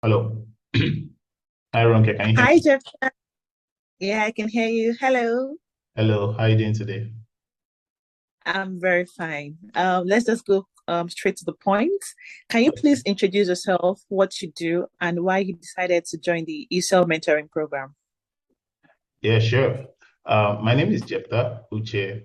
Hello. Hi, Ronke. Can you hear Hi, me? Jephtah. Yeah, I can hear you. Hello. Hello. How are you doing today? I'm very fine. Let's just go straight to the point. Can you Okay. please introduce yourself, what you do, and why you decided to join the ESL mentoring program? Yeah, sure. My name is Jephtah Uche,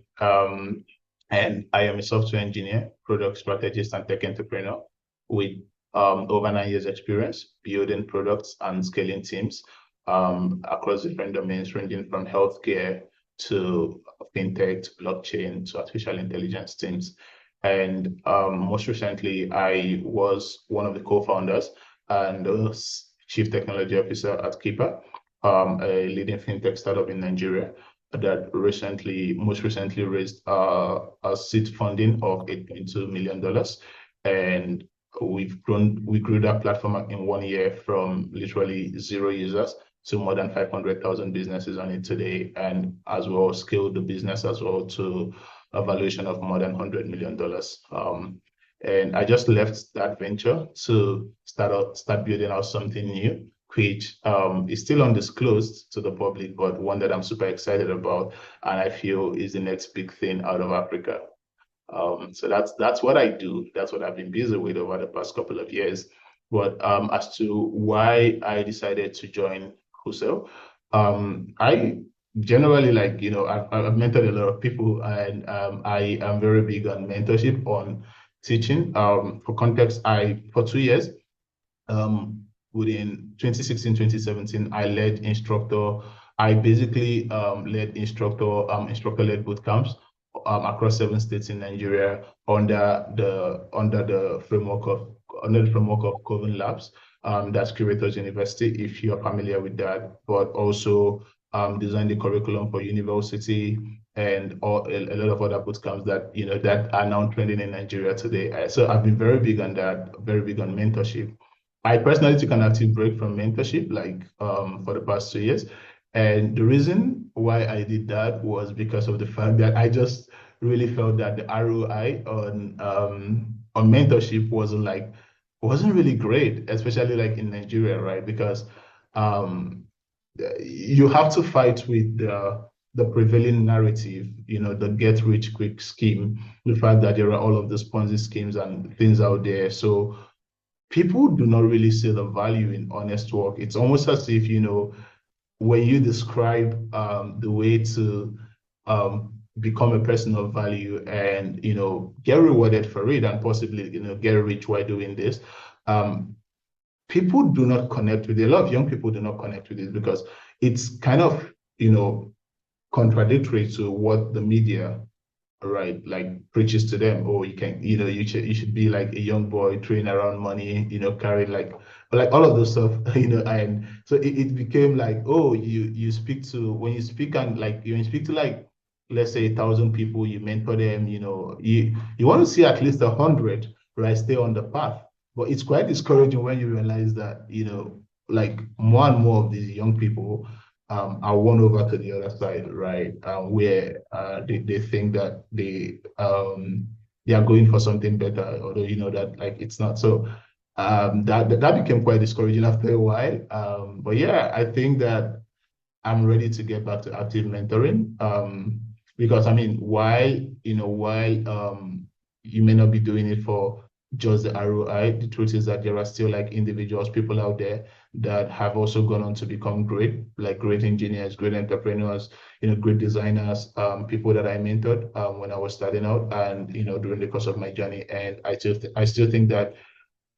and I am a software engineer, product strategist, and tech entrepreneur with over 9 years experience building products and scaling teams across different domains, ranging from healthcare to fintech to blockchain to artificial intelligence teams. And most recently, I was one of the co-founders and chief technology officer at Keeper, a leading fintech startup in Nigeria that most recently raised a seed funding of $8.2 million. And we grew that platform in 1 year from literally zero users to more than 500,000 businesses on it today, and as well scaled the business as well to a valuation of more than $100 million. And I just left that venture to start building out something new, which is still undisclosed to the public, but one that I'm super excited about, and I feel is the next big thing out of Africa. So that's what I do. That's what I've been busy with over the past couple of years. But as to why I decided to join Husel, I generally like, I've mentored a lot of people, and I am very big on mentorship, on teaching. For context, for 2 years, within 2016, 2017, I basically led instructor-led boot camps across 7 states in Nigeria under the framework of Coven Labs. That's Curators University, if you're familiar with that, but also designed the curriculum for university and a lot of other boot camps that are now trending in Nigeria today. So I've been very big on that, very big on mentorship. I personally took an active break from mentorship, like for the past 2 years. And the reason why I did that was because of the fact that I just really felt that the ROI on mentorship wasn't really great, especially like in Nigeria, right? Because um, you have to fight with the prevailing narrative, the get rich quick scheme, the fact that there are all of these Ponzi schemes and things out there. So people do not really see the value in honest work. It's almost as if, when you describe the way to become a person of value and, get rewarded for it and possibly, get rich while doing this, um, people do not connect with it. A lot of young people do not connect with it because it's kind of, contradictory to what the media, right, like preaches to them. Oh, you should be like a young boy throwing around money, carrying like all of those stuff, and so it became like, oh, you speak to when you speak and like when you speak to like, let's say 1,000 people, you mentor them, you want to see at least 100, right, stay on the path. But it's quite discouraging when you realize that, like more and more of these young people are won over to the other side, right? Where they think that they are going for something better, although you know that like it's not. So that became quite discouraging after a while. But yeah, I think that I'm ready to get back to active mentoring. Because I mean, while you may not be doing it for just the ROI, the truth is that there are still like individuals, people out there that have also gone on to become great, like great engineers, great entrepreneurs, great designers, people that I mentored when I was starting out and during the course of my journey. And I still think that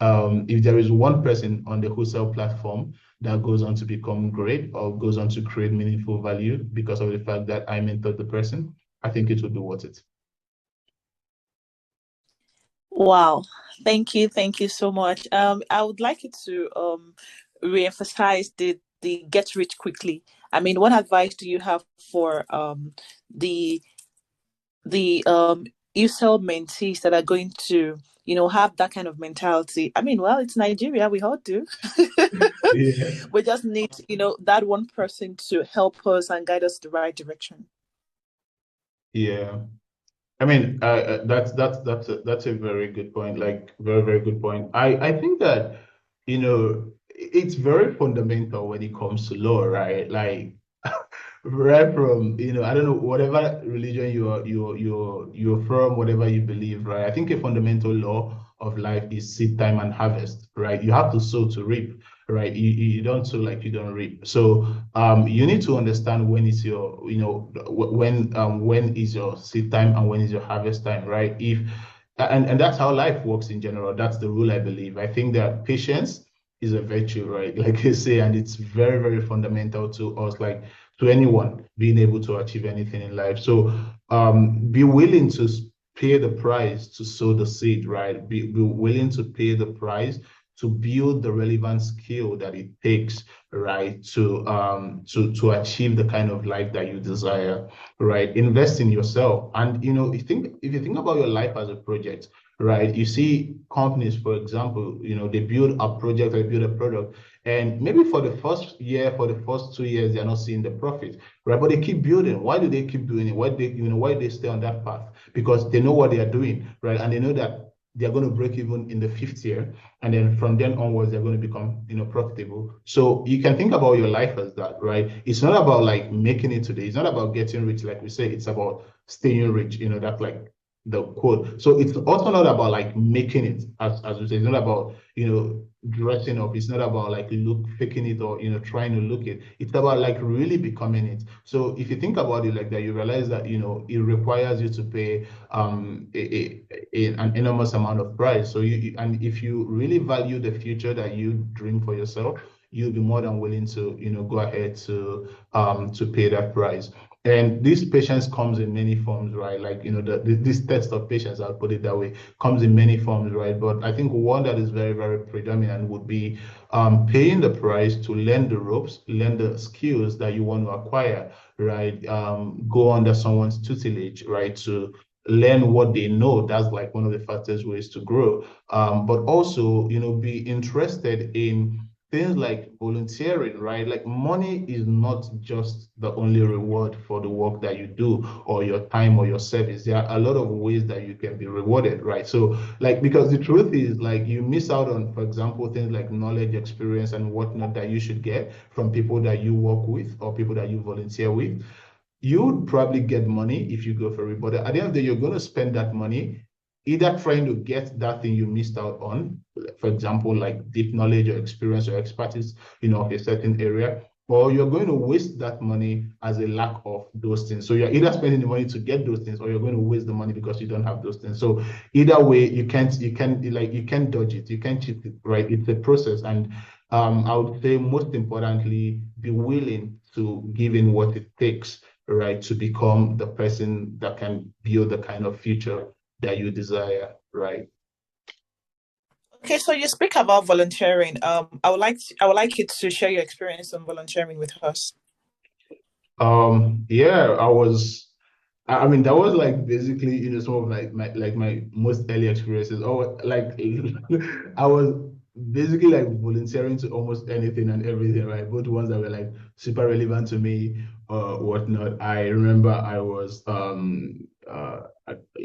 if there is one person on the wholesale platform that goes on to become great or goes on to create meaningful value because of the fact that I mentored the person, I think it would be worth it. Wow. Thank you. Thank you so much. I would like you to reemphasize the get rich quickly. I mean, what advice do you have for the the ESL mentees that are going to, have that kind of mentality? I mean, well, it's Nigeria, we all do. Yeah. We just need, that one person to help us and guide us the right direction. Yeah. I mean, that's a very good point. Like very very good point. I think that you know it's very fundamental when it comes to law, right? Like right from, I don't know, whatever religion you're from, whatever you believe, right? I think a fundamental law of life is seed time and harvest, right? You have to sow to reap, right? You don't sow like you don't reap. So you need to understand when is your, when is your seed time and when is your harvest time, right? If and that's how life works in general. That's the rule I believe. I think that patience is a virtue, right? Like I say, and it's very, very fundamental to us, like to anyone being able to achieve anything in life. So be willing to pay the price to sow the seed, right? Be willing to pay the price to build the relevant skill that it takes, right, to achieve the kind of life that you desire, right? Invest in yourself. And if you think about your life as a project, right? You see companies, for example, they build a project, they build a product, and maybe for the first year, for the first 2 years, they're not seeing the profit, right? But they keep building. Why do they keep doing it? Why do they stay on that path? Because they know what they are doing, right? And they know that they're going to break even in the fifth year, and then from then onwards, they're going to become, profitable. So you can think about your life as that, right? It's not about like making it today. It's not about getting rich, like we say. It's about staying rich. That's like the quote. So it's also not about like making it, as we say. It's not about dressing up. It's not about like faking it, or trying to look it. It's about like really becoming it. So if you think about it like that, you realize that it requires you to pay an enormous amount of price. So and if you really value the future that you dream for yourself, you'll be more than willing to go ahead to pay that price. And this patience comes in many forms, right? Like, this test of patience, I'll put it that way, comes in many forms, right? But I think one that is very, very predominant would be paying the price to learn the ropes, learn the skills that you want to acquire, right? Go under someone's tutelage, right? To learn what they know. That's like one of the fastest ways to grow. But also, be interested in things like volunteering, right? Like money is not just the only reward for the work that you do or your time or your service. There are a lot of ways that you can be rewarded, right? So like, because the truth is like you miss out on, for example, things like knowledge, experience and whatnot that you should get from people that you work with or people that you volunteer with. You would probably get money if you go for it, but at the end of the day, you're going to spend that money either trying to get that thing you missed out on, for example, like deep knowledge or experience or expertise, of a certain area, or you're going to waste that money as a lack of those things. So you're either spending the money to get those things, or you're going to waste the money because you don't have those things. So either way, you can't dodge it, you can't cheat it, right? It's a process, and I would say most importantly, be willing to give in what it takes, right, to become the person that can build the kind of future that you desire, right? Okay, so you speak about volunteering. I would like you to share your experience on volunteering with us. Yeah, I mean, that was like basically, some of my most early experiences. Oh, like I was basically like volunteering to almost anything and everything, right? Both ones that were like super relevant to me or whatnot. I remember I was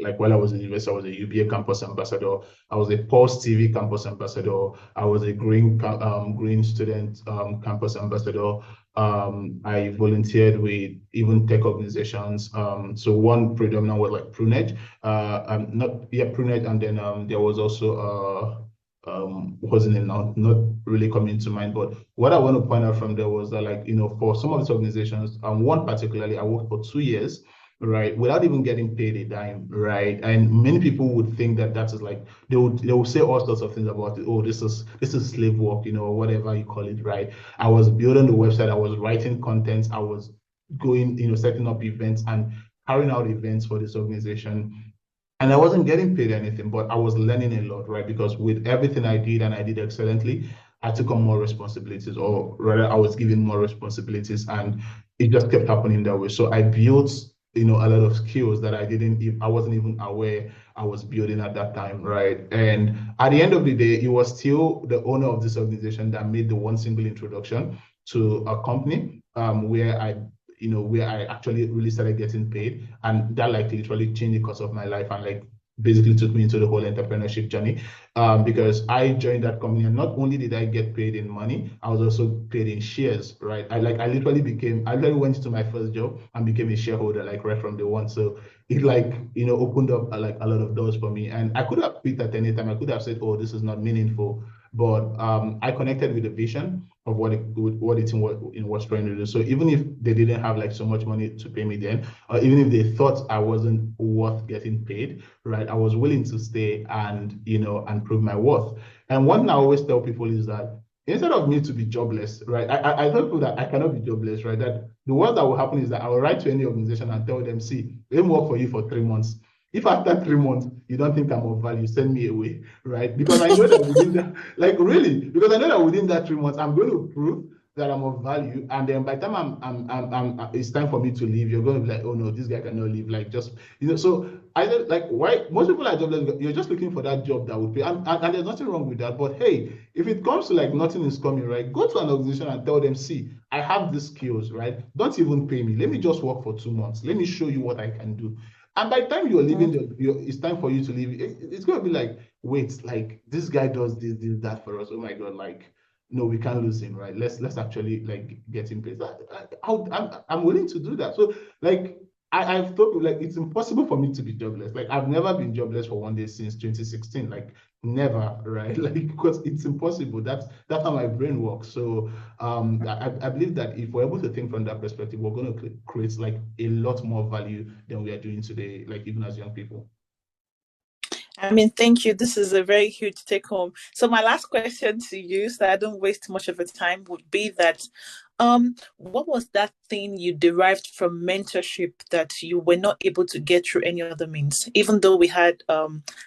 like while I was in university, I was a UBA campus ambassador. I was a Pulse TV campus ambassador. I was a Green student campus ambassador. I volunteered with even tech organizations. So one predominant was like Pruned, not yeah Pruned, and then there was also wasn't it now, not really coming to mind. But what I want to point out from there was that like for some of these organizations, one particularly, I worked for 2 years. Right, without even getting paid a dime, right? And many people would think that that is like they would say all sorts of things about it. Oh, this is slave work, or whatever you call it, right? I was building the website, I was writing content, I was going, setting up events and carrying out events for this organization. And I wasn't getting paid anything, but I was learning a lot, right? Because with everything I did and I did excellently, I took on more responsibilities, or rather, I was given more responsibilities, and it just kept happening that way. So I built, a lot of skills that I wasn't even aware I was building at that time, right? And at the end of the day, it was still the owner of this organization that made the one single introduction to a company where I actually really started getting paid, and that like literally changed the course of my life and like basically took me into the whole entrepreneurship journey, because I joined that company, and not only did I get paid in money, I was also paid in shares, right? I literally went to my first job and became a shareholder, like right from the one. So it like, opened up like a lot of doors for me. And I could have quit at any time. I could have said, oh, this is not meaningful. But I connected with the vision of what it was trying to do. So even if they didn't have like so much money to pay me then, or even if they thought I wasn't worth getting paid, right, I was willing to stay and and prove my worth. And one thing I always tell people is that instead of me to be jobless, right, I tell people that I cannot be jobless, right? That the worst that will happen is that I will write to any organization and tell them, see, let me work for you for 3 months. If after 3 months you don't think I'm of value, send me away, right? Because I know that within that, like really, because I know that within that 3 months, I'm going to prove that I'm of value. And then by the time it's time for me to leave, you're going to be like, oh no, this guy cannot leave. Like just, so I don't like why most people are jobless. You're just looking for that job that would pay. And there's nothing wrong with that. But hey, if it comes to like nothing is coming, right? Go to an organization and tell them, see, I have these skills, right? Don't even pay me. Let me just work for 2 months. Let me show you what I can do. And by the time you're leaving, it's time for you to leave. It's going to be like, wait, like this guy does this, that for us. Oh my God, like, no, we can't lose him, right? Let's actually like get him paid. I'm willing to do that. So like I've told you, like it's impossible for me to be jobless. Like I've never been jobless for one day since 2016. Like never, right? Like because it's impossible. That's how my brain works. So I believe that if we're able to think from that perspective, we're going to create like a lot more value than we are doing today, like even as young people. I mean, thank you. This is a very huge take home. So my last question to you, so I don't waste much of your time, would be that what was that thing you derived from mentorship that you were not able to get through any other means? Even though we had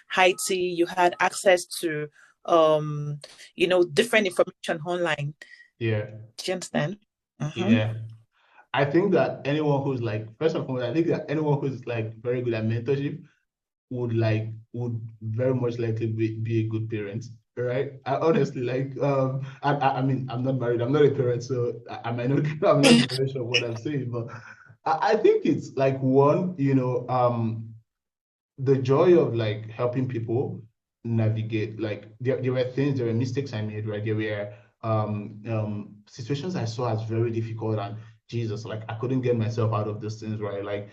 high tea, you had access to different information online. Yeah. Do you understand? Yeah. I think that anyone who's like, first and foremost, I think that anyone who's like very good at mentorship would very much likely be a good parent, right? I honestly like I mean I'm not married, I'm not a parent, so I might not I'm not very sure what I'm saying, but I think it's like one, the joy of like helping people navigate, like there were things, there were mistakes I made, right? There were situations I saw as very difficult, and Jesus, like I couldn't get myself out of those things, right?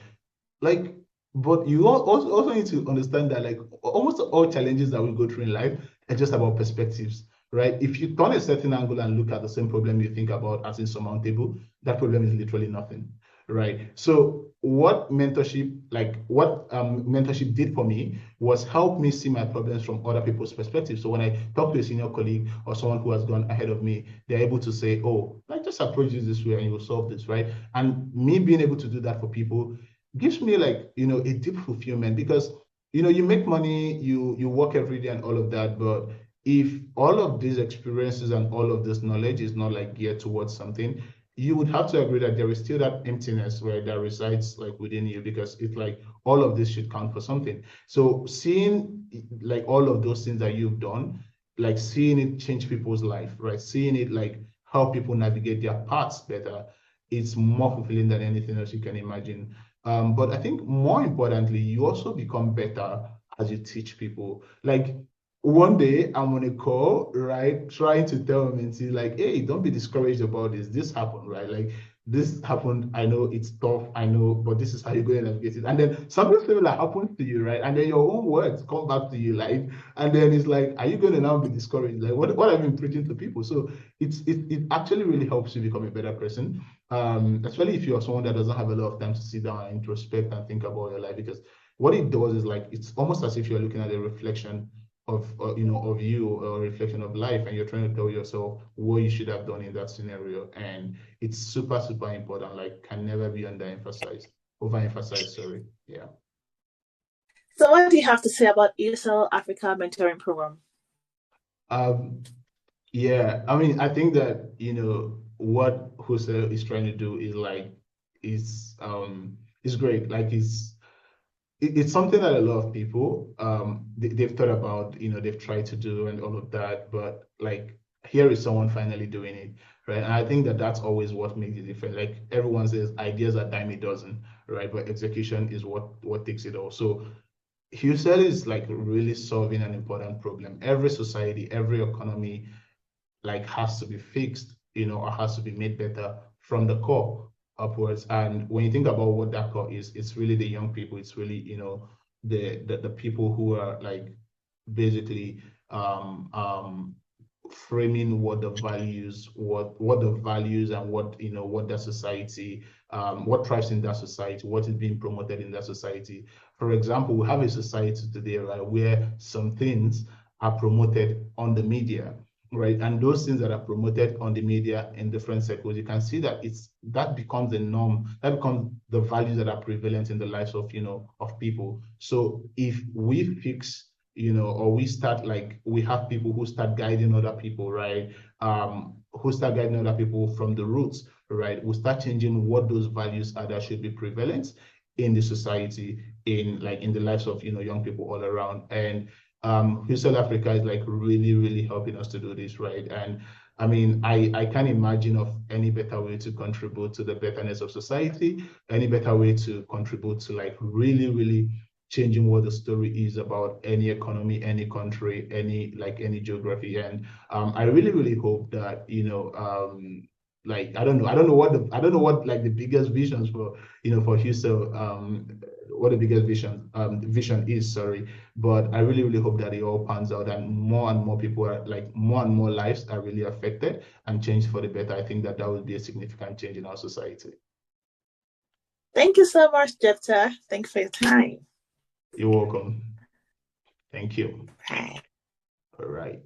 Like but you also need to understand that like almost all challenges that we go through in life are just about perspectives, right? If you turn a certain angle and look at the same problem you think about as insurmountable, that problem is literally nothing, right? So what mentorship did for me was help me see my problems from other people's perspectives. So when I talk to a senior colleague or someone who has gone ahead of me, they're able to say, oh, like just approach this way and you will solve this, right? And me being able to do that for people gives me like a deep fulfillment, because you make money, you work every day and all of that, but if all of these experiences and all of this knowledge is not like geared towards something, you would have to agree that there is still that emptiness where that resides like within you, because it's like all of this should count for something. So seeing like all of those things that you've done, like seeing it change people's life, right? Seeing it like help people navigate their paths better, it's more fulfilling than anything else you can imagine. But I think more importantly, you also become better as you teach people. Like one day I'm on a call, right, trying to tell them and see like, hey, don't be discouraged about this. This happened, right? Like this happened. I know it's tough. I know, but this is how you're going to navigate it. And then something similar happens to you, right? And then your own words come back to you, like, and then it's like, are you going to now be discouraged? Like, what have you been preaching to people? So it actually really helps you become a better person. Especially if you're someone that doesn't have a lot of time to sit down and introspect and think about your life, because what it does is like it's almost as if you're looking at a reflection of of you, or a reflection of life, and you're trying to tell yourself what you should have done in that scenario. And it's super important, like can never be overemphasized, sorry. Yeah. So what do you have to say about ESL Africa mentoring program? um yeah, I mean, I think that what Jose is trying to do is like is great. Like it's something that a lot of people they've thought about, they've tried to do and all of that, but like here is someone finally doing it, right? And I think that that's always what makes it different. Like everyone says ideas are dime a dozen, right? But execution is what takes it all. So Husserl is like really solving an important problem. Every society, every economy like has to be fixed, or has to be made better from the core upwards. And when you think about what that core is, it's really the young people. It's really, the people who are like basically framing what the values and what the society, what thrives in that society, what is being promoted in that society. For example, we have a society today, right, where some things are promoted on the media, right? And those things that are promoted on the media in different circles, you can see that that becomes the norm, that becomes the values that are prevalent in the lives of people. So if we fix, or we start like we have people who start guiding other people, right? Who start guiding other people from the roots, right? We start changing what those values are that should be prevalent in the society, in the lives of young people all around. And South Africa is like really, really helping us to do this, right? And I mean, I can't imagine of any better way to contribute to the betterness of society, any better way to contribute to like really, really changing what the story is about any economy, any country, any geography. And I really, really hope that, like I don't know what like the biggest visions for Houston, what the biggest vision is, sorry. But I really, really hope that it all pans out and more people are like more and more lives are really affected and changed for the better. I think that would be a significant change in our society. Thank you so much, Jephtah. Thanks for your time. You're welcome. Thank you. Bye. All right.